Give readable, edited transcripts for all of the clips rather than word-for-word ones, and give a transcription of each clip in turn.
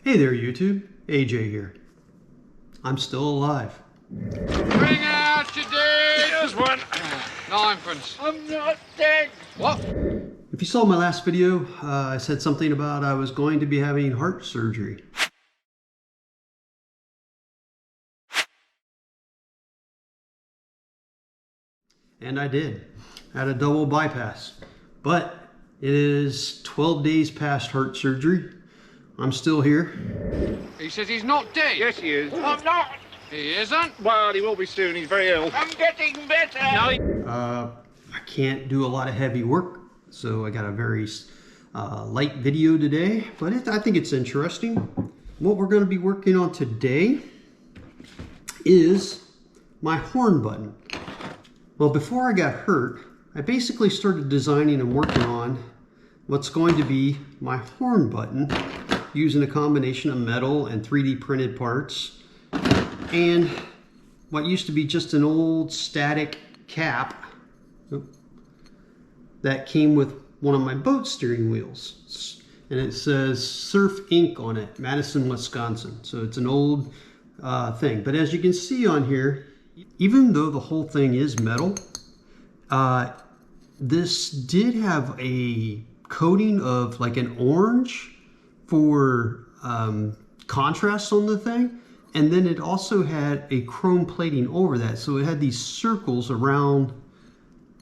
Hey there YouTube, AJ here. I'm still alive. Bring out today! Here's one. Ninepence. I'm not dead. What? If you saw my last video, I said something about I was going to be having heart surgery. And I did. I had a double bypass. But it is 12 days past heart surgery. I'm still here. He says he's not dead. Yes, he is. I'm not. He isn't. Well, he will be soon. He's very ill. I'm getting better. No. I can't do a lot of heavy work, so I got a very light video today, but I think it's interesting. What we're going to be working on today is my horn button. Well, before I got hurt, I basically started designing and working on what's going to be my horn button using a combination of metal and 3D printed parts and what used to be just an old static cap that came with one of my boat steering wheels, and it says Surf Inc. on it, Madison, Wisconsin. So it's an old thing, but as you can see on here, even though the whole thing is metal, this did have a coating of like an orange for contrast on the thing, and then it also had a chrome plating over that, so it had these circles around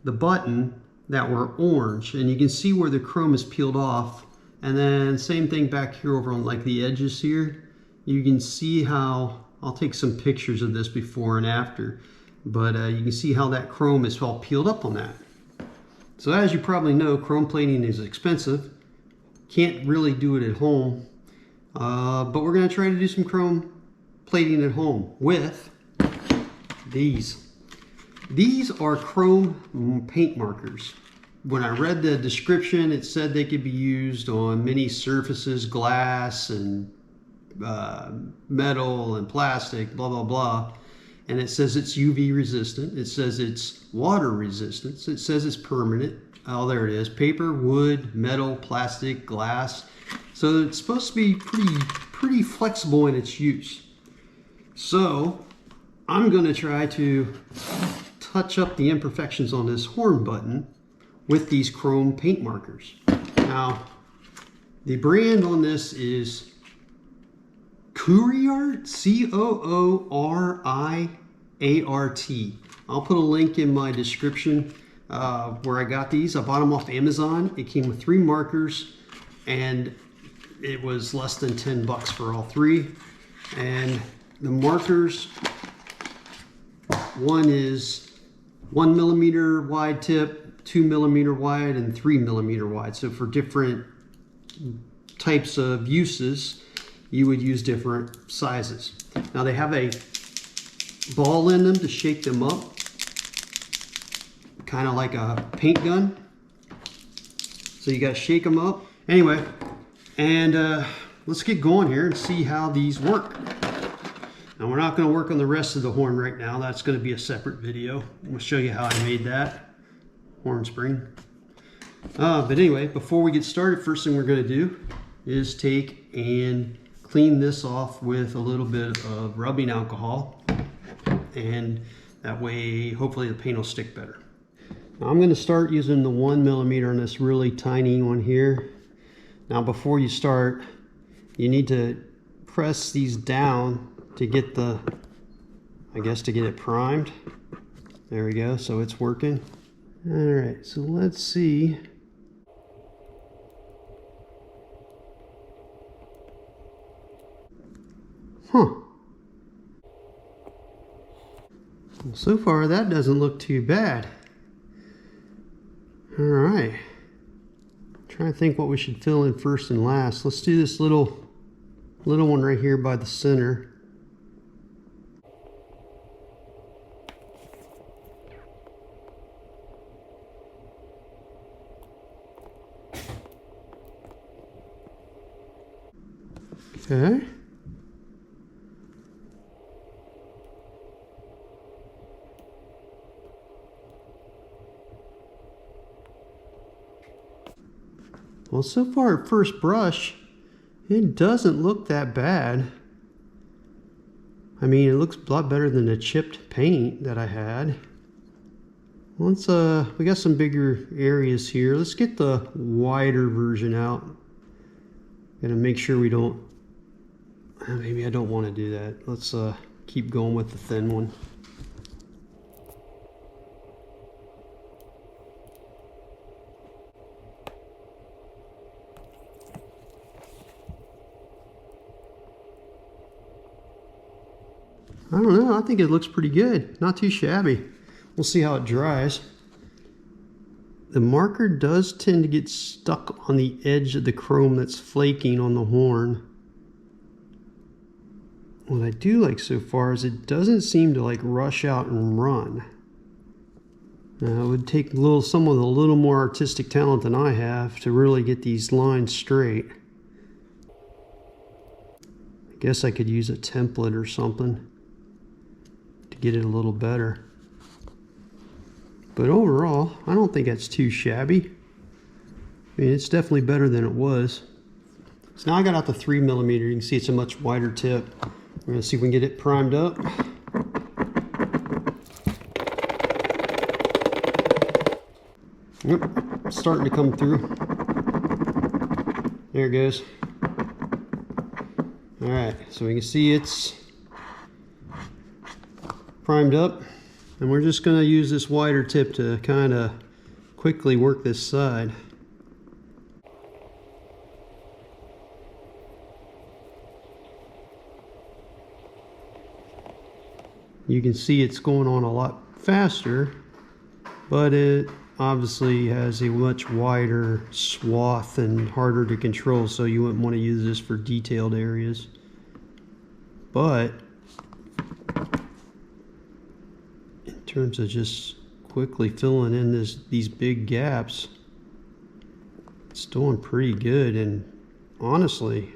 the button that were orange, and you can see where the chrome is peeled off. And then same thing back here over on like the edges here. You can see how, I'll take some pictures of this before and after, but you can see how that chrome is all peeled up on that. So as you probably know, chrome plating is expensive. Can't really do it at home, but we're going to try to do some chrome plating at home with these. These are chrome paint markers. When I read the description, it said they could be used on many surfaces, glass and metal and plastic, blah, blah, blah. And it says it's UV resistant. It says it's water resistant. It says it's permanent. Oh, there it is. Paper, wood, metal, plastic, glass. So it's supposed to be pretty flexible in its use. So I'm going to try to touch up the imperfections on this horn button with these chrome paint markers. Now, the brand on this is COORIART, C-O-O-R-I-A-R-T. I'll put a link in my description where I got these. I bought them off Amazon. It came with 3 markers, and it was less than 10 bucks for all 3. And the markers, one is 1 millimeter wide tip, 2 millimeter wide, and 3 millimeter wide. So for different types of uses, you would use different sizes. Now they have a ball in them to shake them up, kind of like a paint gun. So you got to shake them up. Anyway, and let's get going here and see how these work. Now we're not going to work on the rest of the horn right now. That's going to be a separate video. I'm going to show you how I made that horn spring. But anyway, before we get started, first thing we're going to do is take and clean this off with a little bit of rubbing alcohol, and that way hopefully the paint will stick better. Now I'm going to start using the 1 millimeter on this really tiny one here. Now before you start, you need to press these down to get the, I guess, to get it primed. There we go, so it's working. All right, so let's see. Well, so far that doesn't look too bad. All right, trying to think what we should fill in first and last. Let's do this little one right here by the center. Okay. Well, so far at first brush, It doesn't look that bad. I mean, it looks a lot better than the chipped paint that I had. Let's we got some bigger areas here. Let's get the wider version out. Gotta make sure we don't, maybe I don't want to do that. Let's keep going with the thin one. I don't know, I think it looks pretty good. Not too shabby. We'll see how it dries. The marker does tend to get stuck on the edge of the chrome that's flaking on the horn. What I do like so far is it doesn't seem to like rush out and run. Now it would take someone with a little more artistic talent than I have to really get these lines straight. I guess I could use a template or something to get it a little better. But overall, I don't think that's too shabby. I mean, it's definitely better than it was. So now I got out the 3mm. You can see it's a much wider tip. We're gonna see if we can get it primed up. Yep, it's starting to come through. There it goes. All right, so we can see it's primed up. And we're just going to use this wider tip to kind of quickly work this side. You can see it's going on a lot faster, but it obviously has a much wider swath and harder to control, so you wouldn't want to use this for detailed areas. But in terms of just quickly filling in these big gaps, it's doing pretty good. And honestly,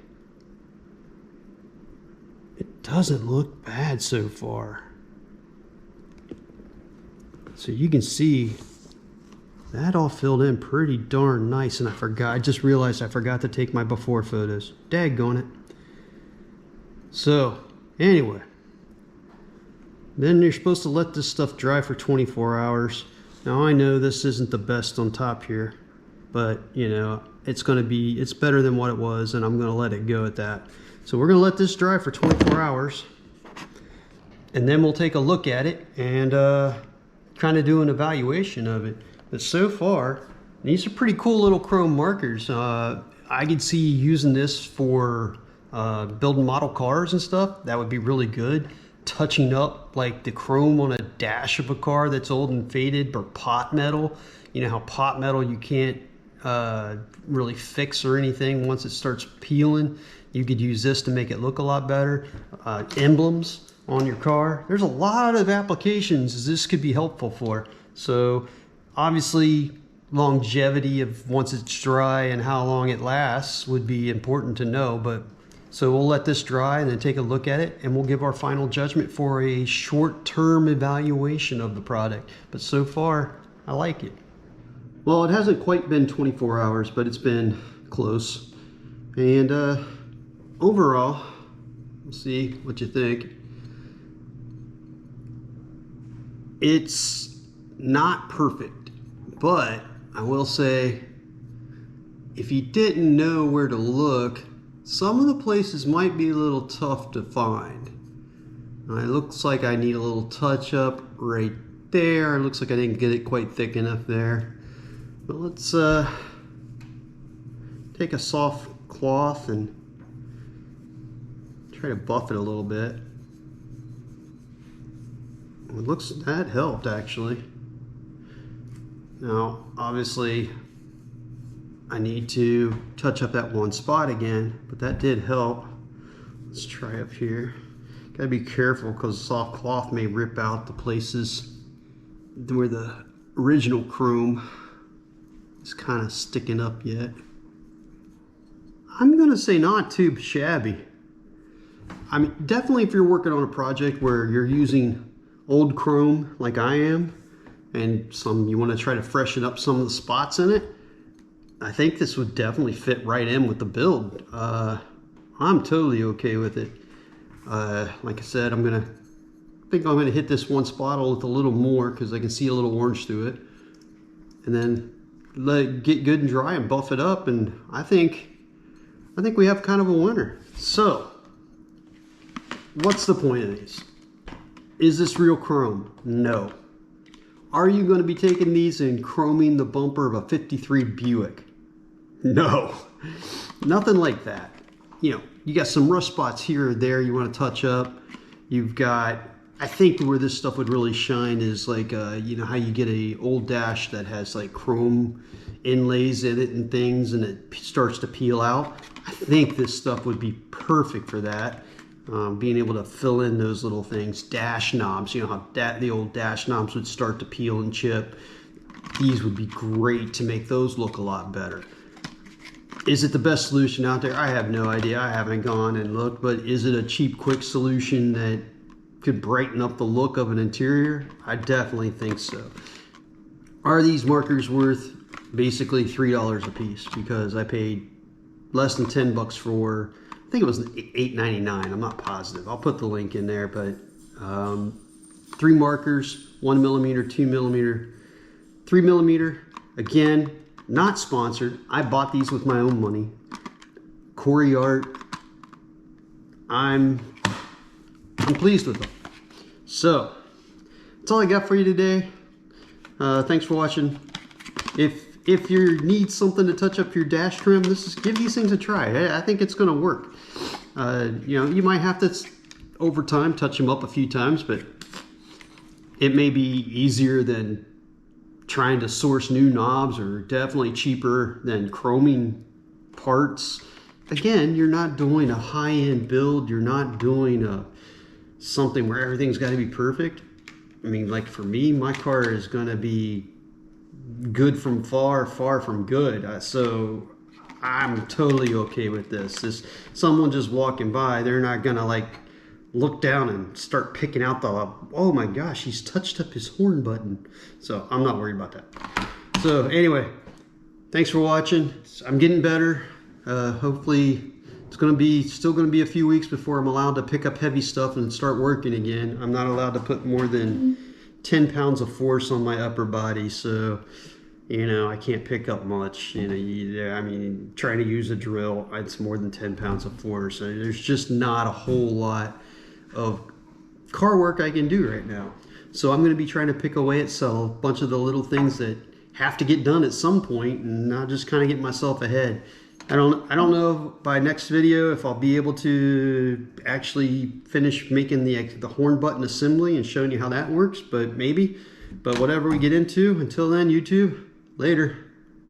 it doesn't look bad so far. So you can see that all filled in pretty darn nice. And I just realized I forgot to take my before photos. Daggone it. So anyway, then you're supposed to let this stuff dry for 24 hours. Now I know this isn't the best on top here, but you know, it's better than what it was, and I'm gonna let it go at that. So we're gonna let this dry for 24 hours, and then we'll take a look at it and kind of do an evaluation of it. But so far, these are pretty cool little chrome markers. I could see using this for building model cars and stuff. That would be really good. Touching up like the chrome on a dash of a car that's old and faded, or pot metal. You know how pot metal you can't really fix or anything once it starts peeling. You could use this to make it look a lot better. Emblems on your car. There's a lot of applications this could be helpful for. So obviously longevity of once it's dry and how long it lasts would be important to know, but so we'll let this dry and then take a look at it, and we'll give our final judgment for a short-term evaluation of the product. But so far, I like it. Well, it hasn't quite been 24 hours, but it's been close. And overall, we'll see what you think. It's not perfect, but I will say, if you didn't know where to look, some of the places might be a little tough to find. It looks like I need a little touch up right there. It looks like I didn't get it quite thick enough there. But let's take a soft cloth and try to buff it a little bit. It looks, that helped actually. Now, obviously, I need to touch up that one spot again, but that did help. Let's try up here. Gotta be careful because soft cloth may rip out the places where the original chrome is kind of sticking up yet. I'm gonna say not too shabby. I mean, definitely if you're working on a project where you're using old chrome like I am, and you want to try to freshen up some of the spots in it, I think this would definitely fit right in with the build. I'm totally okay with it. Like I said, I think I'm gonna hit this one spot with a little more because I can see a little orange through it, and then let it get good and dry and buff it up, and I think we have kind of a winner. So what's the point of these? Is this real chrome? No. Are you going to be taking these and chroming the bumper of a 53 Buick? No. Nothing like that. You know, you got some rust spots here or there you want to touch up. You've got, I think where this stuff would really shine is like, you know how you get a old dash that has like chrome inlays in it and things, and it starts to peel out. I think this stuff would be perfect for that. Being able to fill in those little things, dash knobs, you know how the old dash knobs would start to peel and chip. These would be great to make those look a lot better. Is it the best solution out there? I have no idea. I haven't gone and looked, but is it a cheap, quick solution that could brighten up the look of an interior? I definitely think so. Are these markers worth basically $3 a piece? Because I paid less than 10 bucks for, I think it was $8.99. I'm not positive. I'll put the link in there, but 3 markers, 1mm, 2mm, 3mm. Again, not sponsored. I bought these with my own money. COORIART. I'm pleased with them. So that's all I got for you today. Thanks for watching. If you need something to touch up your dash trim, give these things a try. I think it's going to work. You know, you might have to over time touch them up a few times, but it may be easier than trying to source new knobs, or definitely cheaper than chroming parts. Again, you're not doing a high-end build. You're not doing something where everything's got to be perfect. I mean, like for me, my car is going to be good from far from good. So I'm totally okay with this. Someone just walking by, they're not going to like look down and start picking out oh my gosh, he's touched up his horn button. So I'm not worried about that. So anyway, thanks for watching. I'm getting better. Hopefully it's still going to be a few weeks before I'm allowed to pick up heavy stuff and start working again. I'm not allowed to put more than 10 pounds of force on my upper body, so you know, I can't pick up much. You know, I mean, trying to use a drill, it's more than 10 pounds of force. So there's just not a whole lot of car work I can do right now. So I'm going to be trying to pick away at a bunch of the little things that have to get done at some point, and not just kind of get myself ahead. I don't know by next video if I'll be able to actually finish making the horn button assembly and showing you how that works, but maybe. But whatever we get into, until then, YouTube, later.